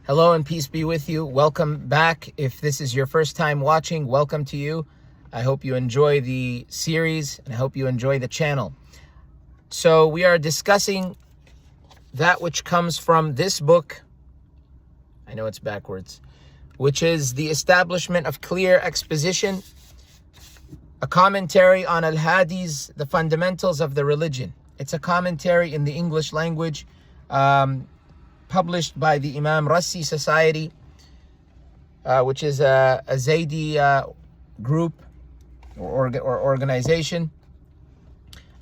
Hello and peace be with you. Welcome back. If this is your first time watching, welcome to you. I hope you enjoy the series and I hope you enjoy the channel. So we are discussing that which comes from this book. I know it's backwards, which is The Establishment of Clear Exposition, a commentary on Al-HΑDI'S, The Fundamentals of the Religion. It's a commentary in the English language, published by the Imam Rassi Society, which is a Zaydi group or organization.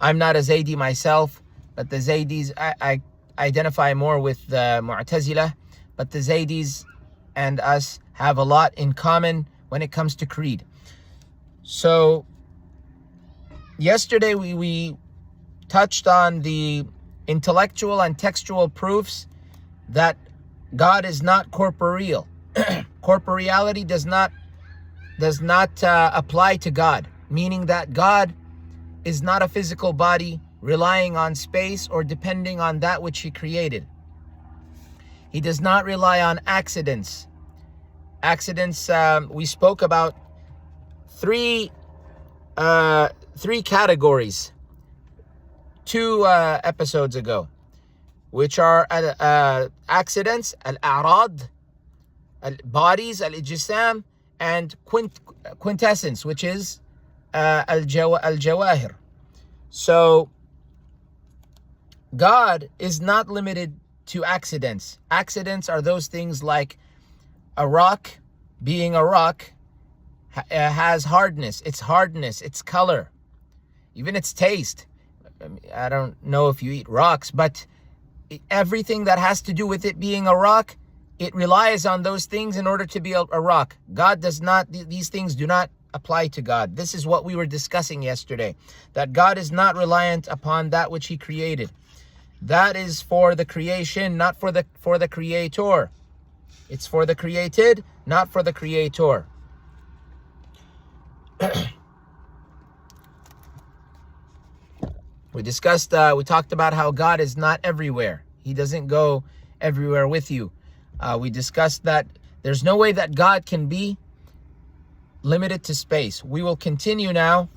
I'm not a Zaydi myself, but the Zaydis, I identify more with the Mu'tazila, but the Zaydis and us have a lot in common when it comes to creed. So yesterday we touched on the intellectual and textual proofs that God is not corporeal. Corporeality does not apply to God, meaning that God is not a physical body relying on space or depending on that which He created. He does not rely on accidents. We spoke about three categories 2 episodes ago, which are accidents, al-a'rad, bodies, al-ijsam, and quintessence, which is al-jawahir. So God is not limited to accidents. Accidents are those things like a rock being a rock has hardness, its color, even its taste. I don't know if you eat rocks, but everything that has to do with it being a rock, it relies on those things in order to be a rock. God does not, these things do not apply to God. This is what we were discussing yesterday, that God is not reliant upon that which He created. That is for the creation, not for the creator. It's for the created, not for the creator. We talked about how God is not everywhere. He doesn't go everywhere with you. We discussed that there's no way that God can be limited to space. We will continue now.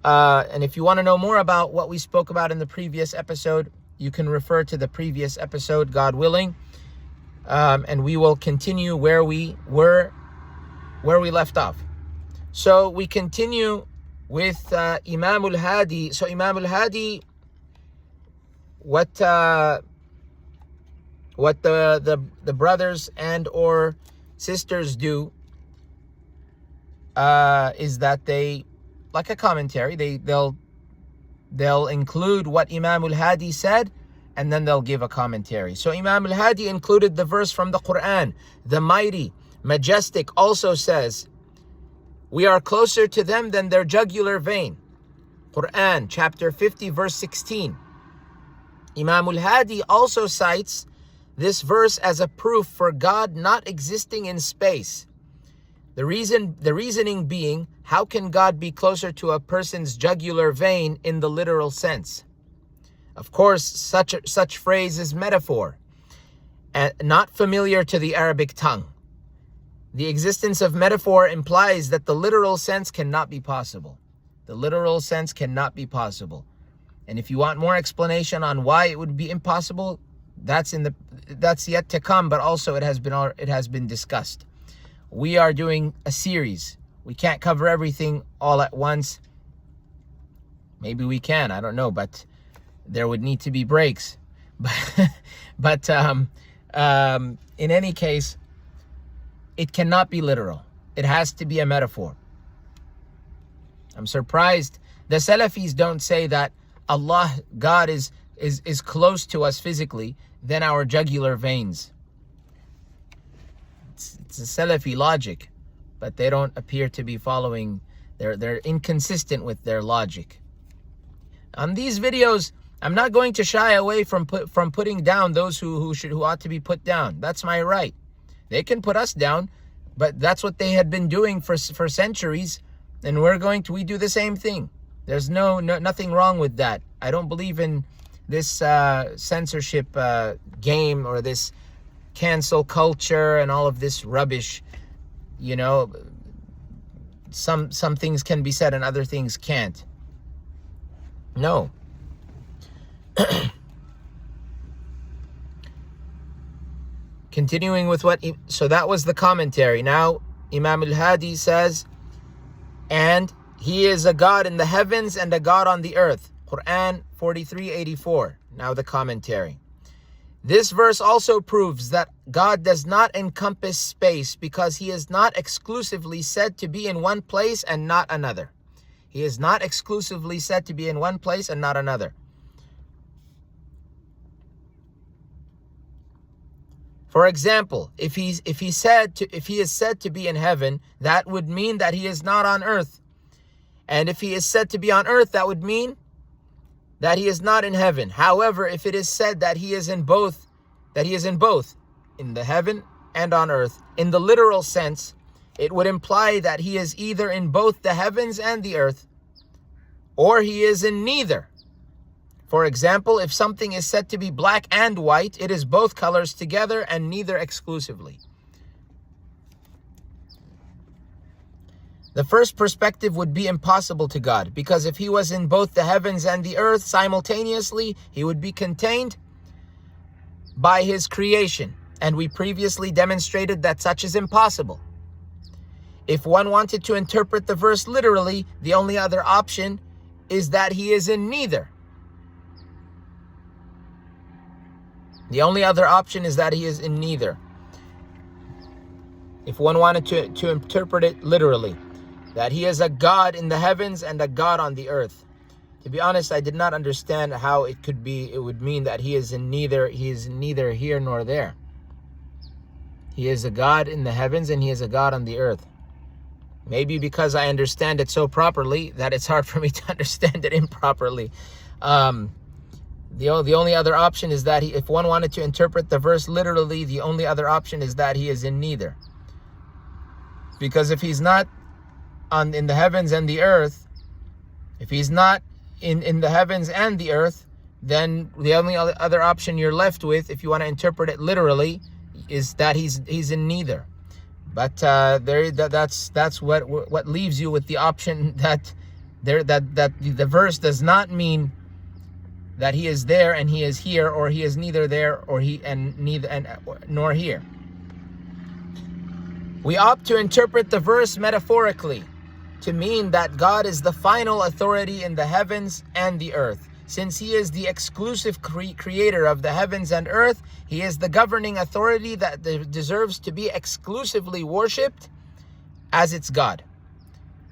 And if you want to know more about what we spoke about in the previous episode, you can refer to the previous episode, God willing. And we will continue where we left off. So we continue with Imam al-Hadi. So Imam al-Hadi, what the brothers and or sisters do is that they, like a commentary, they'll include what Imam al-Hadi said, and then they'll give a commentary. So Imam al-Hadi included the verse from the Qur'an, the mighty, majestic also says, we are closer to them than their jugular vein. Qur'an chapter 50 verse 16. Imam al-Hadi also cites this verse as a proof for God not existing in space. The reasoning being, how can God be closer to a person's jugular vein in the literal sense? Of course, such phrase is metaphor and not familiar to the Arabic tongue. The existence of metaphor implies that the literal sense cannot be possible. The literal sense cannot be possible. And if you want more explanation on why it would be impossible, that's yet to come, but also it has been discussed. We are doing a series. We can't cover everything all at once. Maybe we can, I don't know, but there would need to be breaks. But in any case, it cannot be literal. It has to be a metaphor. I'm surprised the Salafis don't say that God is close to us physically than our jugular veins. It's a Salafi logic, but they don't appear to be following. They're inconsistent with their logic. On these videos, I'm not going to shy away from putting down those who ought to be put down. That's my right. They can put us down, but that's what they had been doing for centuries, and we do the same thing. There's nothing wrong with that. I don't believe in this censorship game or this cancel culture and all of this rubbish. Some things can be said and other things can't. No. Continuing with so that was the commentary. Now Imam al-Hadi says, and he is a God in the heavens and a God on the earth. Qur'an 43:84. Now the commentary. This verse also proves that God does not encompass space because he is not exclusively said to be in one place and not another. He is not exclusively said to be in one place and not another. For example, if he is said to be in heaven, that would mean that he is not on earth. And if he is said to be on earth, that would mean that he is not in heaven. However, if it is said that he is in both, in the heaven and on earth, in the literal sense, it would imply that he is either in both the heavens and the earth, or he is in neither. For example, if something is said to be black and white, it is both colors together and neither exclusively. The first perspective would be impossible to God, because if he was in both the heavens and the earth simultaneously, he would be contained by his creation. And we previously demonstrated that such is impossible. If one wanted to interpret the verse literally, the only other option is that he is in neither. The only other option is that he is in neither. If one wanted to interpret it literally, that he is a God in the heavens and a God on the earth. To be honest, I did not understand how it would mean that he is neither here nor there. He is a God in the heavens and he is a God on the earth. Maybe because I understand it so properly that it's hard for me to understand it improperly. The only other option is that if one wanted to interpret the verse literally, the only other option is that he is in neither. Because if he's not in the heavens and the earth, if he's not in the heavens and the earth, then the only other option you're left with, if you want to interpret it literally, is that he's in neither. But that's what leaves you with the option that the verse does not mean that he is there and he is here, or he is neither there nor here. We opt to interpret the verse metaphorically to mean that God is the final authority in the heavens and the earth. Since he is the exclusive creator of the heavens and earth, he is the governing authority that deserves to be exclusively worshipped as its God.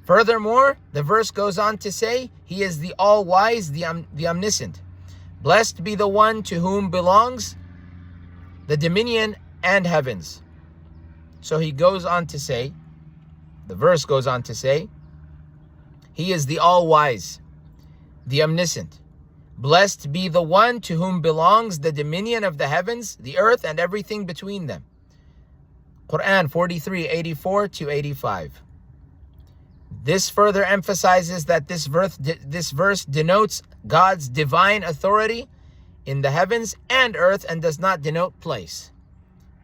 Furthermore, the verse goes on to say, he is the all-wise, the omniscient. Blessed be the one to whom belongs the dominion and heavens. So he goes on to say, the verse goes on to say, he is the all-wise, the omniscient. Blessed be the one to whom belongs the dominion of the heavens, the earth, and everything between them. Qur'an 43:84-85. This further emphasizes that this verse denotes God's divine authority in the heavens and earth and does not denote place.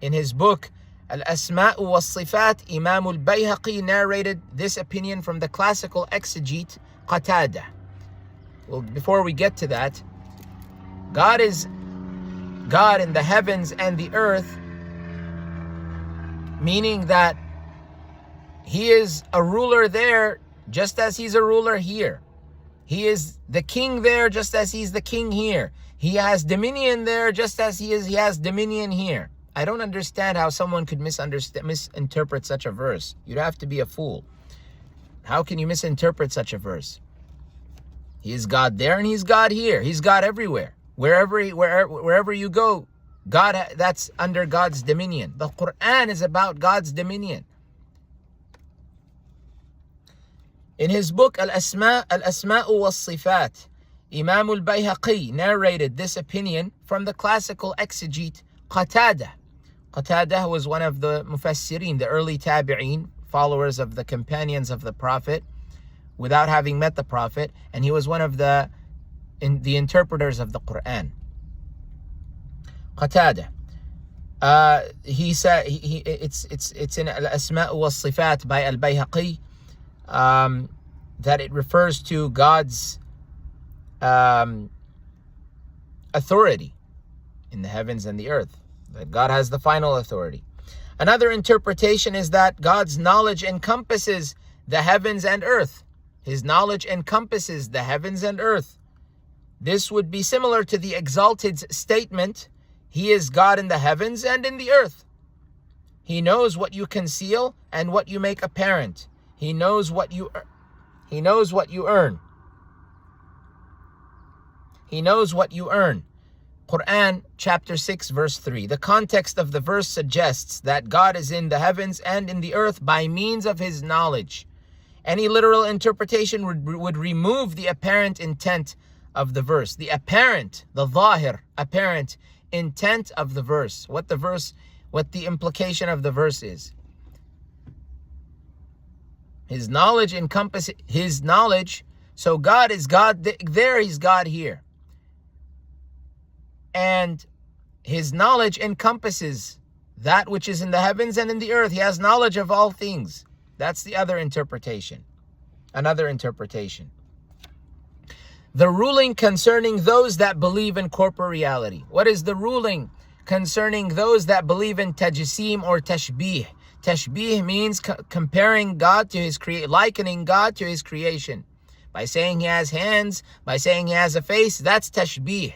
In his book, Al-Asma'u was-Sifat, Imam al-Bayhaqi narrated this opinion from the classical exegete Qatada. Well, before we get to that, God is God in the heavens and the earth, meaning that he is a ruler there just as he's a ruler here. He is the king there just as he's the king here. He has dominion there just as he has dominion here. I don't understand how someone could misinterpret such a verse. You'd have to be a fool. How can you misinterpret such a verse? He is God there and he's God here. He's God everywhere. Wherever you go, God, that's under God's dominion. The Qur'an is about God's dominion. In his book Al-Asma'u was-Sifat, Imam al-Bayhaqi narrated this opinion from the classical exegete Qatada. Qatada was one of the mufassirin, the early tabi'een, followers of the companions of the Prophet, without having met the Prophet, and he was one of the interpreters of the Qur'an. Qatada. He said it's in Al-Asma' wa Sifat by Al-Bayhaqi, that it refers to God's authority in the heavens and the earth, that God has the final authority. Another interpretation is that God's knowledge encompasses the heavens and earth. His knowledge encompasses the heavens and earth. This would be similar to the Exalted's statement, He is God in the heavens and in the earth. He knows what you conceal and what you make apparent. He knows what you earn. He knows what you earn. Qur'an chapter 6 verse 3. The context of the verse suggests that God is in the heavens and in the earth by means of His knowledge. Any literal interpretation would remove the apparent intent of the verse. The zahir, apparent intent of the verse. What the implication of the verse is. His knowledge encompasses His knowledge. So God is God there, He's God here. And His knowledge encompasses that which is in the heavens and in the earth. He has knowledge of all things. That's the other interpretation. Another interpretation. The ruling concerning those that believe in corporeality. What is the ruling concerning those that believe in tajseem or tashbih? Tashbih means comparing God to His likening God to His creation. By saying He has hands, by saying He has a face, that's tashbih.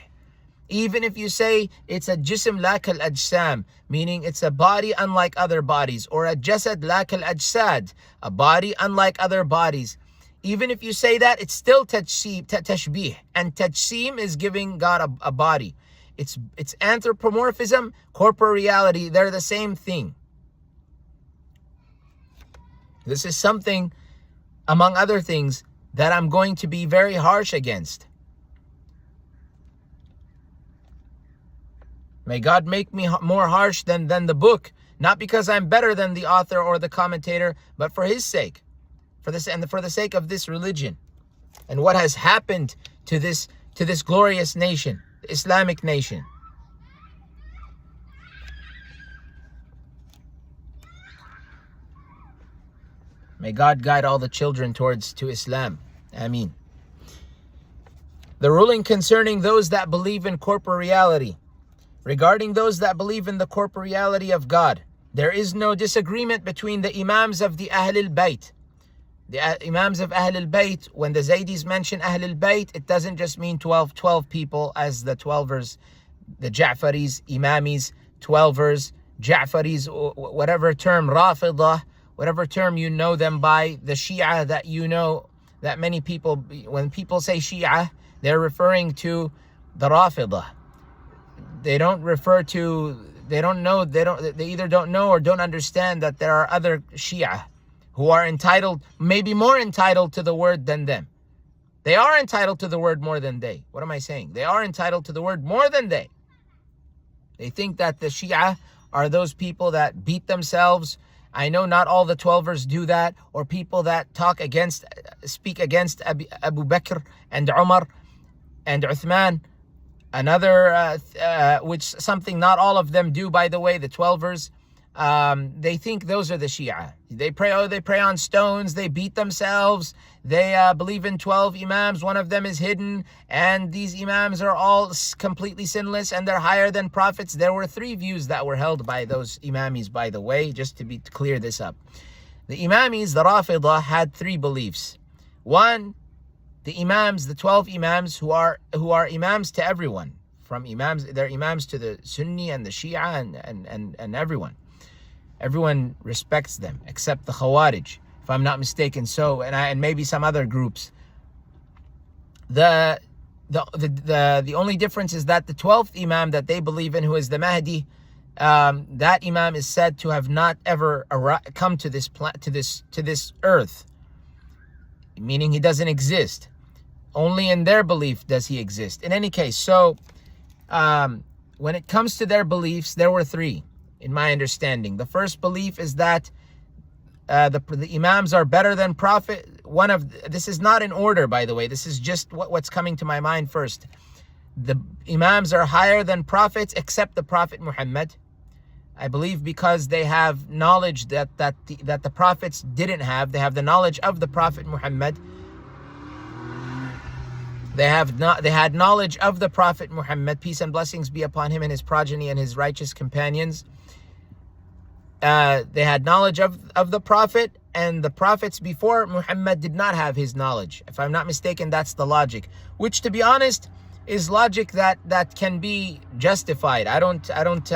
Even if you say it's a jism la kal ajsam, meaning it's a body unlike other bodies, or a jasad la kal ajsad, a body unlike other bodies. Even if you say that, it's still tashbih. And tajseem is giving God a body. It's anthropomorphism, corporeality, they're the same thing. This is something, among other things, that I'm going to be very harsh against. May God make me more harsh than the book, not because I'm better than the author or the commentator, but for His sake, for the sake of this religion, and what has happened to this glorious nation, the Islamic nation. May God guide all the children to Islam. Ameen. The ruling concerning those that believe in corporeality. Regarding those that believe in the corporeality of God, there is no disagreement between the Imams of the Ahlul Bayt. The Imams of Ahlul Bayt, when the Zaydis mention Ahlul Bayt, it doesn't just mean 12 people as the 12ers, the Ja'faris, Imamis, 12ers, Ja'faris, whatever term, Rafidah, whatever term you know them by, the Shia that you know, that many people, when people say Shia, they're referring to the Rafidah. They don't refer to, they either don't know or don't understand that there are other Shia who are entitled, maybe more entitled to the word than them. They are entitled to the word more than they. What am I saying? They are entitled to the word more than they. They think that the Shia are those people that beat themselves. I know not all the 12ers do that, or people that speak against Abu Bakr and Umar and Uthman. Another, which something not all of them do, by the way, the 12ers. They think those are the Shia. They pray on stones, they beat themselves, they believe in 12 Imams, one of them is hidden, and these Imams are all completely sinless and they're higher than prophets. There were 3 views that were held by those Imamis, by the way, just to clear this up. The Imamis, the Rafidah, had 3 beliefs. One, the Imams, the 12 Imams who are Imams to everyone, from Imams, they're Imams to the Sunni and the Shia and everyone. Everyone respects them except the Khawarij, if I'm not mistaken. So and maybe some other groups. The only difference is that the 12th Imam that they believe in, who is the Mahdi, that Imam is said to have not ever come to this earth, meaning he doesn't exist. Only in their belief does he exist. In any case, so when it comes to their beliefs, there were 3, in my understanding. The first belief is that the Imams are better than Prophet. This is not in order, by the way. This is just what's coming to my mind first. The Imams are higher than prophets except the Prophet Muhammad. I believe because they have knowledge that the prophets didn't have. They have the knowledge of the Prophet Muhammad. They had knowledge of the Prophet Muhammad, peace and blessings be upon him and his progeny and his righteous companions. They had knowledge of the Prophet, and the prophets before Muhammad did not have his knowledge. If I'm not mistaken, that's the logic, which, to be honest, is logic that can be justified. I don't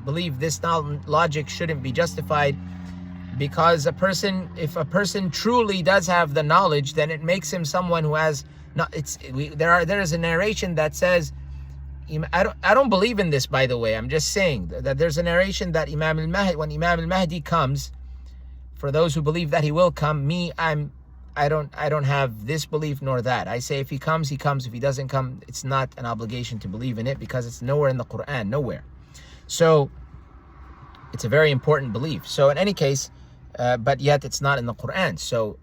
believe this logic shouldn't be justified, because if a person truly does have the knowledge, then it makes him someone who has not. There is a narration that says, I don't believe in this, by the way. I'm just saying that there's a narration that when Imam al-Mahdi comes, for those who believe that he will come, I don't have this belief nor that. I say if he comes, he comes. If he doesn't come, it's not an obligation to believe in it, because it's nowhere in the Qur'an, nowhere. So it's a very important belief. So in any case, but yet it's not in the Qur'an. So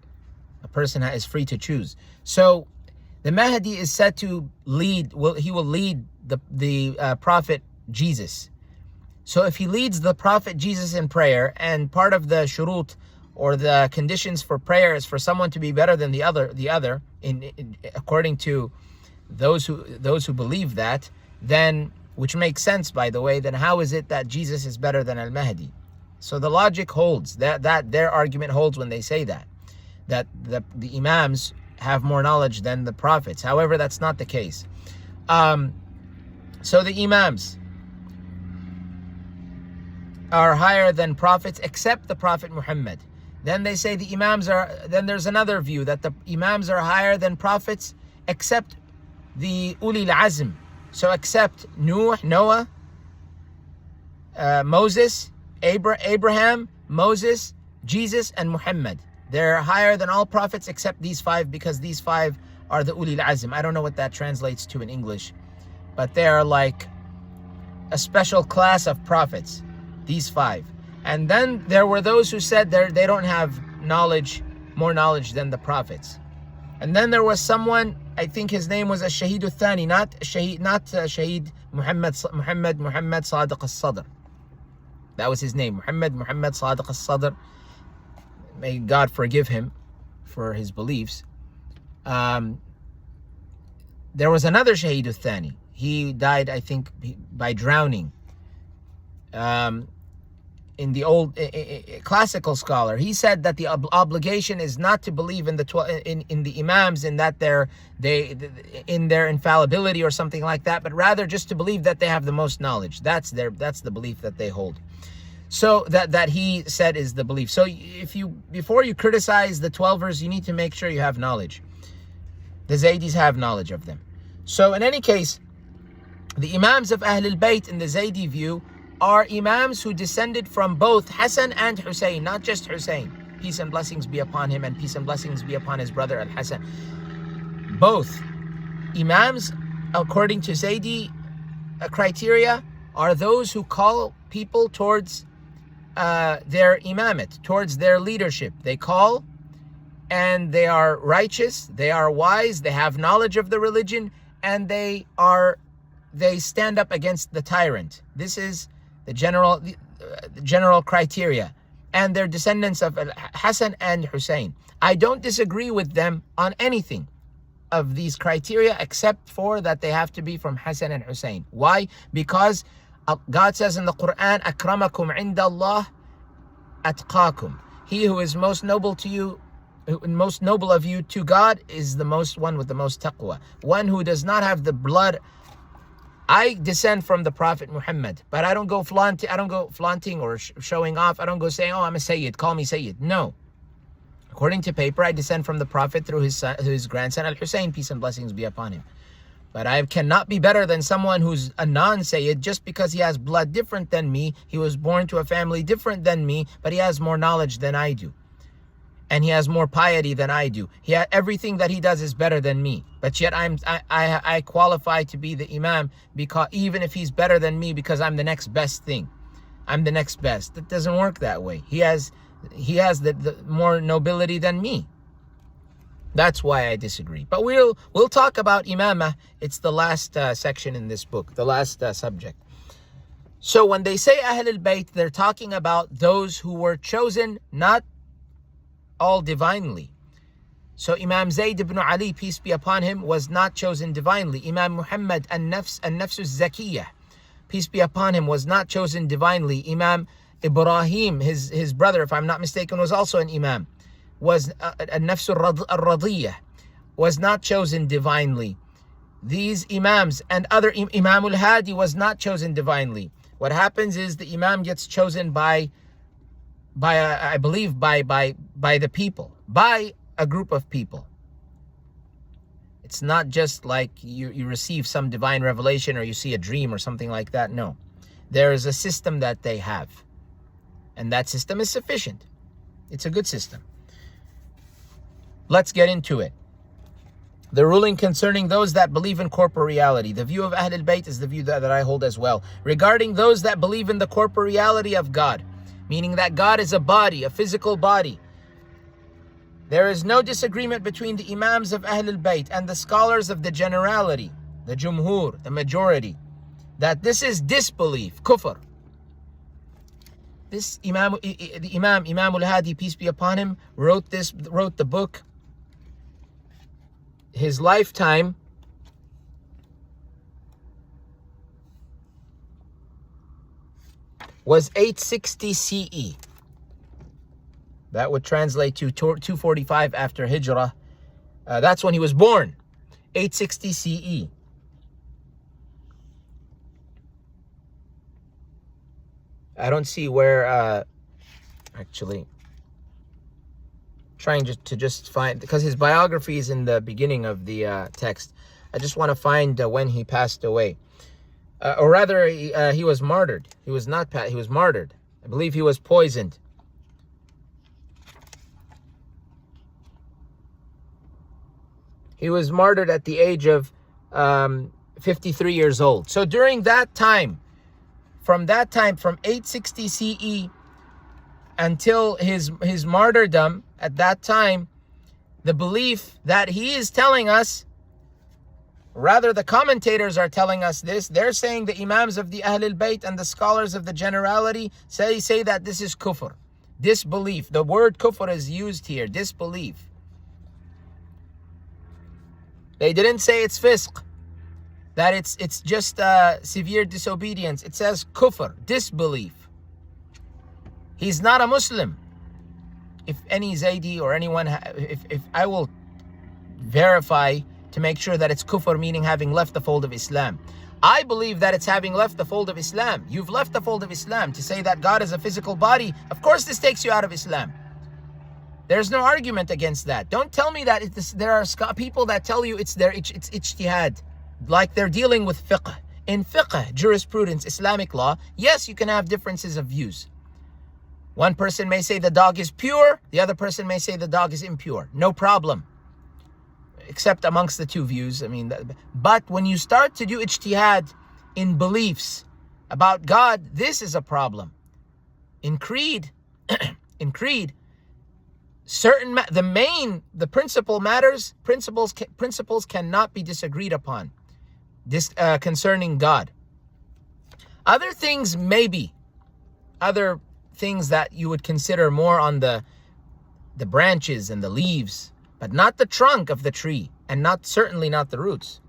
a person is free to choose. So the Mahdi is said to lead. He will lead the Prophet Jesus. So if he leads the Prophet Jesus in prayer, and part of the shurut, or the conditions for prayer, is for someone to be better than the other, according to those who believe that, then, which makes sense, by the way, then how is it that Jesus is better than Al-Mahdi? So the logic holds, that their argument holds when they say that the Imams have more knowledge than the prophets. However, that's not the case. So the Imams are higher than prophets, except the Prophet Muhammad. Then they say the Imams then there's another view that the Imams are higher than prophets, except the Ulil Azm. So except Noah, Moses, Abraham, Moses, Jesus, and Muhammad. They're higher than all prophets except these five, because these five are the Ulil Azm. I don't know what that translates to in English, but they are like a special class of prophets, these five. And then there were those who said they don't have more knowledge than the prophets. And then there was someone, I think his name was Ash-Shahid al-Thani, not Shahid Muhammad Sadiq al-Sadr. That was his name, Muhammad Sadiq al-Sadr. May God forgive him for his beliefs. There was another Shahid al-Thani. He died, I think, by drowning. In the old classical scholar, he said that the obligation is not to believe in the Imams, in that in their infallibility or something like that, but rather just to believe that they have the most knowledge. That's the belief that they hold. So that he said is the belief. So before you criticize the 12ers, you need to make sure you have knowledge. The Zaydis have knowledge of them. So in any case, the Imams of Ahl al-Bayt in the Zaydi view are Imams who descended from both Hassan and Hussein, not just Hussein. Peace and blessings be upon him, and peace and blessings be upon his brother Al-Hassan. Both Imams, according to Zaydi criteria, are those who call people towards their imamate, towards their leadership. They call, and they are righteous, they are wise, they have knowledge of the religion, and they stand up against the tyrant. This is the general criteria, and they're descendants of Hassan and Hussein. I don't disagree with them on anything of these criteria, except for that they have to be from Hassan and Hussein. Why? Because God says in the Qur'an, "Akramakum inda Allah atqakum." He who is most noble to you, most noble of you to God, is the most one with the most taqwa. One who does not have the blood. I descend from the Prophet Muhammad, but I don't go flaunting or showing off. I don't go saying, "Oh, I'm a Sayyid, call me Sayyid." No. According to paper, I descend from the Prophet through his grandson Al-Hussein, peace and blessings be upon him. But I cannot be better than someone who's a non-Sayyid just because he has blood different than me. He was born to a family different than me, but he has more knowledge than I do. And he has more piety than I do. Everything that he does is better than me. But yet I qualify to be the Imam, because even if he's better than me, because I'm the next best thing. I'm the next best. It doesn't work that way. He has the more nobility than me. That's why I disagree. But we'll talk about Imamah. It's the last section in this book, the last subject. So when they say Ahlul Bayt, they're talking about those who were chosen, not all divinely. So Imam Zayd ibn Ali, peace be upon him, was not chosen divinely. Imam Muhammad an-Nafs Zakiyah, peace be upon him, was not chosen divinely. Imam Ibrahim, his brother, if I'm not mistaken, was also an Imam, was an-Nafs al-Radiyah, was not chosen divinely. These Imams and other Imam al-Hadi was not chosen divinely. What happens is the Imam gets chosen by the people, by a group of people. It's not just like you receive some divine revelation or you see a dream or something like that. No, there is a system that they have, and that system is sufficient. It's a good system. Let's get into it. The ruling concerning those that believe in corporeality. The view of Ahlul Bayt is the view that I hold as well. Regarding those that believe in the corporeality of God, meaning that God is a body, a physical body, there is no disagreement between the Imams of Ahlul Bayt and the scholars of the generality, the Jumhur, the majority, that this is disbelief, kufr. This Imam al-Hadi, peace be upon him, wrote the book. His lifetime was 860 CE. That would translate to 245 after Hijrah. That's when he was born, 860 CE. I don't see where, actually, trying to find, because his biography is in the beginning of the text. I just want to find when he passed away. Or rather, he was martyred. He was not, he was martyred. I believe he was poisoned. He was martyred at the age of 53 years old. So during that time, from 860 CE until his martyrdom, at that time, the belief that he is telling us, rather the commentators are telling us this, they're saying the Imams of the Ahlul Bayt and the scholars of the generality say that this is kufr, disbelief. The word kufr is used here, disbelief. They didn't say it's fisq, that it's just severe disobedience. It says kufr, disbelief. He's not a Muslim. If any Zaydi or anyone, if I will verify to make sure that it's kufr, meaning having left the fold of Islam. I believe that it's having left the fold of Islam. You've left the fold of Islam. To say that God is a physical body, of course this takes you out of Islam. There's no argument against that. Don't tell me that there are people that tell you it's ijtihad, like they're dealing with fiqh. In fiqh, jurisprudence, Islamic law, yes, you can have differences of views. One person may say the dog is pure, the other person may say the dog is impure. No problem. Except amongst the two views. I mean, but when you start to do ijtihad in beliefs about God, this is a problem. In creed, the principle matters. Principles cannot be disagreed upon. Concerning God. Other things maybe, other things that you would consider more on the branches and the leaves, but not the trunk of the tree, and certainly not the roots.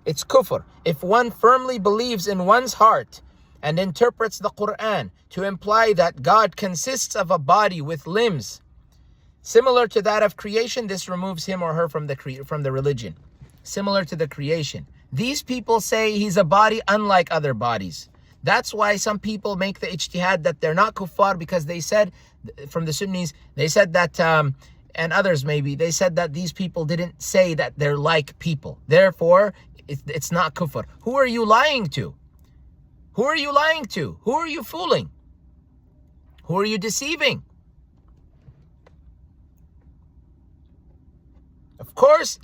It's kufr. If one firmly believes in one's heart and interprets the Qur'an to imply that God consists of a body with limbs similar to that of creation, this removes him or her from the religion. Similar to the creation. These people say he's a body unlike other bodies. That's why some people make the ijtihad that they're not kuffar, because they said, from the Sunnis, they said that, and others maybe, they said that these people didn't say that they're like people. Therefore, it's not kufr. Who are you lying to? Who are you lying to? Who are you fooling? Who are you deceiving? Of course,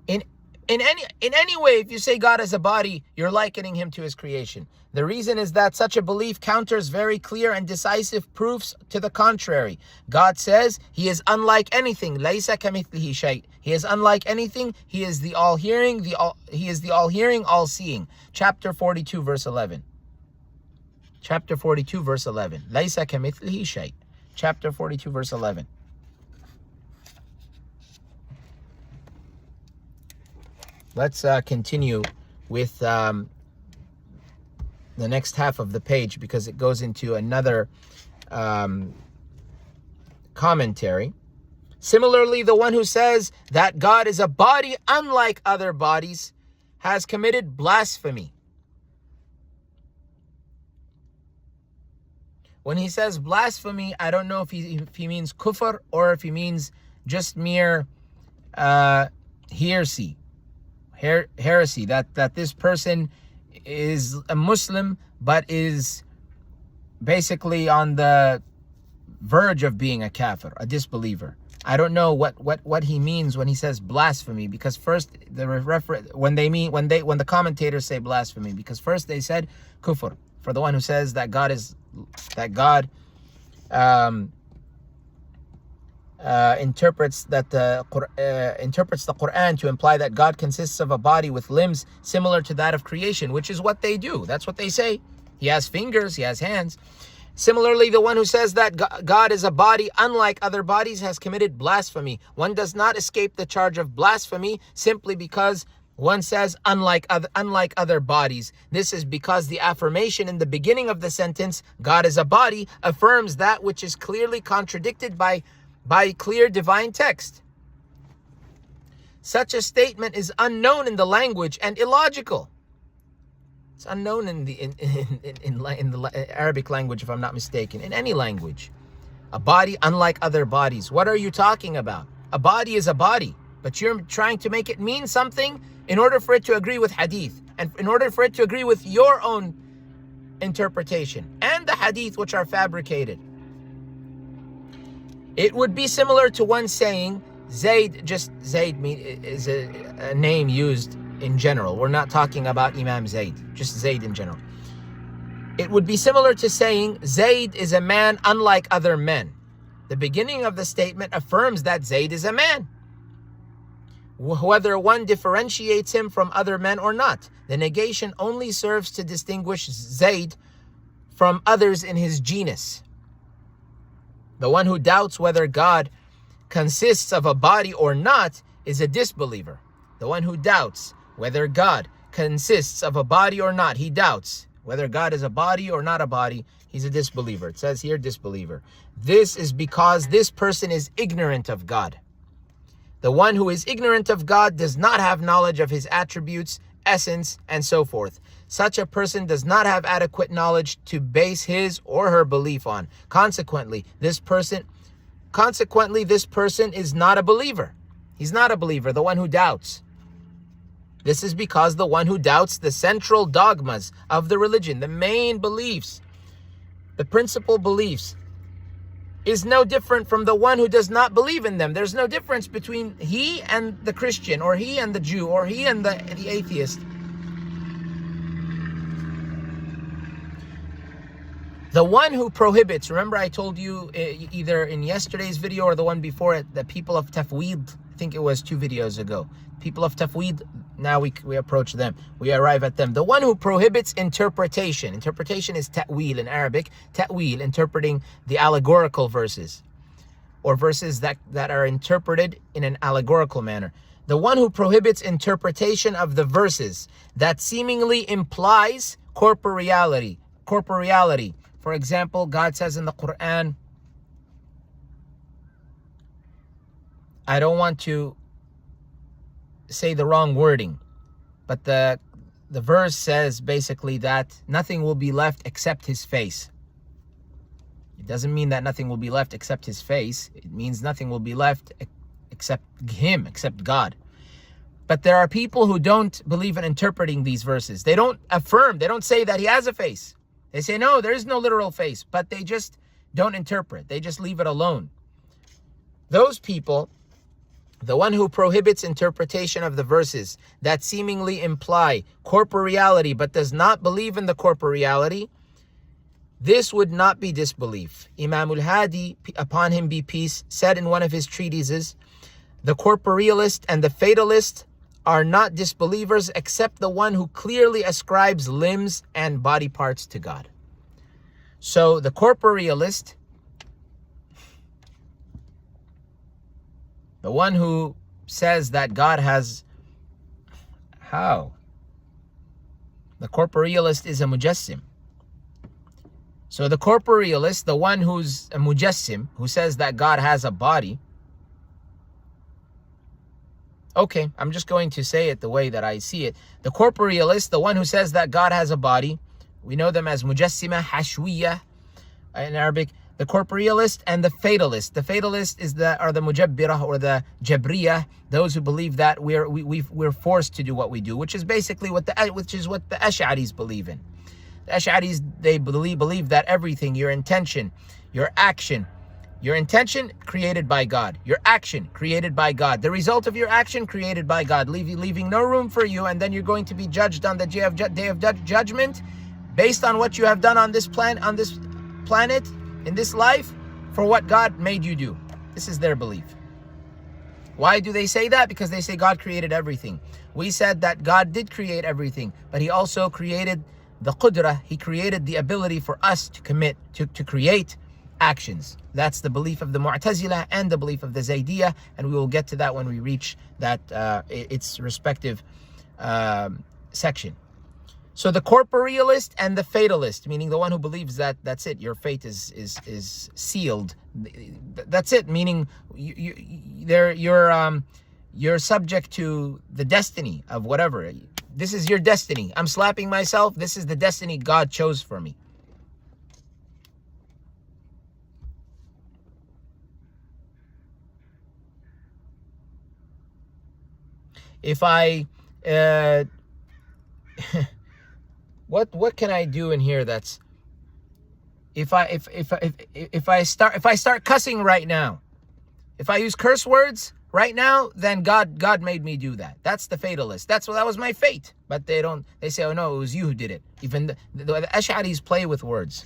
in any way, if you say God is a body, you're likening him to his creation. The reason is that such a belief counters very clear and decisive proofs to the contrary. God says he is unlike anything. لَيْسَ كَمِثْلِهِ شَيْءٍ. He is unlike anything. He is the all-hearing, all-seeing. Chapter 42, verse 11. Chapter 42, verse 11. لَيْسَ كَمِثْلِهِ شَيْءٍ. Chapter 42, verse 11. Let's continue with the next half of the page, because it goes into another commentary. Similarly, the one who says that God is a body unlike other bodies has committed blasphemy. When he says blasphemy, I don't know if he means kufr or if he means just mere heresy. Heresy, that this person is a Muslim but is basically on the verge of being a kafir, a disbeliever. I don't know what he means when he says blasphemy, because first when the commentators say blasphemy, because first they said kufr for the one who says that God interprets the Qur'an to imply that God consists of a body with limbs similar to that of creation, which is what they do. That's what they say. He has fingers, he has hands. Similarly, the one who says that God is a body unlike other bodies has committed blasphemy. One does not escape the charge of blasphemy simply because one says unlike other bodies. This is because the affirmation in the beginning of the sentence, God is a body, affirms that which is clearly contradicted by clear divine text. Such a statement is unknown in the language and illogical. It's unknown in the Arabic language, if I'm not mistaken, in any language. A body unlike other bodies. What are you talking about? A body is a body, but you're trying to make it mean something in order for it to agree with hadith, and in order for it to agree with your own interpretation and the hadith, which are fabricated. It would be similar to one saying Zayd. Just Zayd is a name used in general. We're not talking about Imam Zayd, just Zayd in general. It would be similar to saying Zayd is a man unlike other men. The beginning of the statement affirms that Zayd is a man, whether one differentiates him from other men or not. The negation only serves to distinguish Zayd from others in his genus. The one who doubts whether God consists of a body or not is a disbeliever. The one who doubts whether God consists of a body or not, he doubts whether God is a body or not a body, he's a disbeliever. It says here, disbeliever. This is because this person is ignorant of God. The one who is ignorant of God does not have knowledge of his attributes, essence, and so forth. Such a person does not have adequate knowledge to base his or her belief on. Consequently, this person is not a believer. He's not a believer, the one who doubts. This is because the one who doubts the central dogmas of the religion, the main beliefs, the principal beliefs, is no different from the one who does not believe in them. There's no difference between he and the Christian, or he and the Jew, or he and the atheist. The one who prohibits, remember I told you either in yesterday's video or the one before it, the people of Tafweed, I think it was 2 videos ago. People of Tafweed, now we approach them, we arrive at them. The one who prohibits interpretation. Interpretation is ta'wil in Arabic. Ta'wil, interpreting the allegorical verses, or verses that are interpreted in an allegorical manner. The one who prohibits interpretation of the verses that seemingly implies corporeality. For example, God says in the Qur'an, I don't want to say the wrong wording, but the verse says basically that nothing will be left except his face. It doesn't mean that nothing will be left except his face. It means nothing will be left except him, except God. But there are people who don't believe in interpreting these verses. They don't affirm, they don't say that he has a face. They say, no, there is no literal face, but they just don't interpret. They just leave it alone. Those people, the one who prohibits interpretation of the verses that seemingly imply corporeality but does not believe in the corporeality, this would not be disbelief. Imam al-Hadi, upon him be peace, said in one of his treatises, the corporealist and the fatalist are not disbelievers except the one who clearly ascribes limbs and body parts to God. So the corporealist, the one who says that God has, how? The corporealist is a mujassim. So the corporealist, the one who's a mujassim, who says that God has a body, okay, I'm just going to say it the way that I see it. The corporealist, the one who says that God has a body, we know them as mujassima, hashwiyah in Arabic. The corporealist and the fatalist. The fatalist are the mujabbirah or the jabriyah, those who believe that we're forced to do what we do, which is basically what the Ash'aris believe in. The Ash'aris, they believe that everything, your intention, your action created by God. Your action created by God. The result of your action created by God, leaving no room for you, and then you're going to be judged on the day of judgment based on what you have done on this planet, in this life, for what God made you do. This is their belief. Why do they say that? Because they say God created everything. We said that God did create everything, but He also created the qudrah. He created the ability for us to commit, to create actions. That's the belief of the Mu'tazila and the belief of the Zaydiyah, and we will get to that when we reach that its respective section. So the corporealist and the fatalist, meaning the one who believes that that's it, your fate is sealed. That's it, meaning you're subject to the destiny of whatever. This is your destiny. I'm slapping myself. This is the destiny God chose for me. If I what can I do in here that's if I start cussing right now, if I use curse words right now, then God made me do that. That's the fatalist. That was my fate. But they say, oh no, it was you who did it. Even the Ash'aris play with words.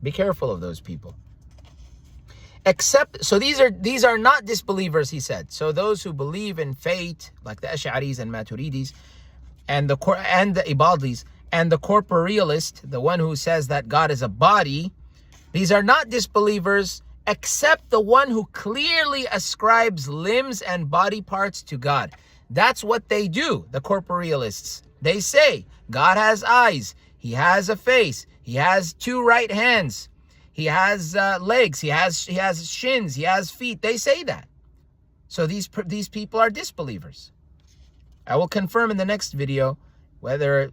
Be careful of those people. So these are not disbelievers, he said. So those who believe in fate, like the Ash'aris and Maturidis, and the Ibadis, and the corporealist, the one who says that God is a body, these are not disbelievers, except the one who clearly ascribes limbs and body parts to God. That's what they do, the corporealists. They say God has eyes, He has a face, He has two right hands, He has legs, He has shins, He has feet. They say that. So these people are disbelievers. I will confirm in the next video to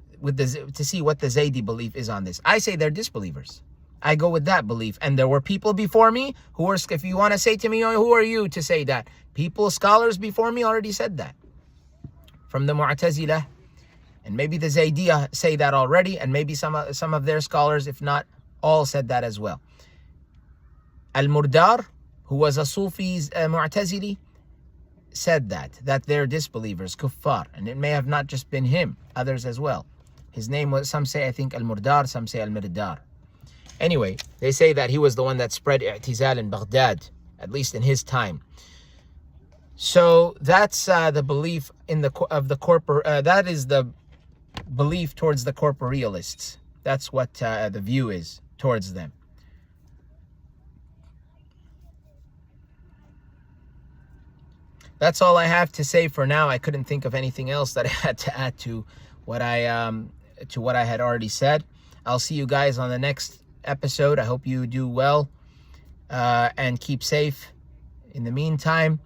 see what the Zaydi belief is on this. I say they're disbelievers. I go with that belief. And there were people before me who were, if you want to say to me, oh, who are you to say that? Scholars before me already said that. From the Mu'tazila, and maybe the Zaydiyah say that already, and maybe some of their scholars, if not all, said that as well. Al-Murdar, who was a Sufi's Mu'tazili, said that they're disbelievers, kuffar, and it may have not just been him, others as well. His name was, some say, I think, Al-Murdar, some say Al-Mirdar. Anyway, they say that he was the one that spread i'tizal in Baghdad, at least in his time. So that's the belief that is the belief towards the corporealists. That's what the view is towards them. That's all I have to say for now. I couldn't think of anything else that I had to add to what I had already said. I'll see you guys on the next episode. I hope you do well and keep safe in the meantime.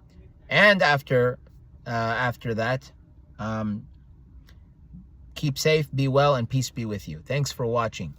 And after that, keep safe, be well, and peace be with you. Thanks for watching.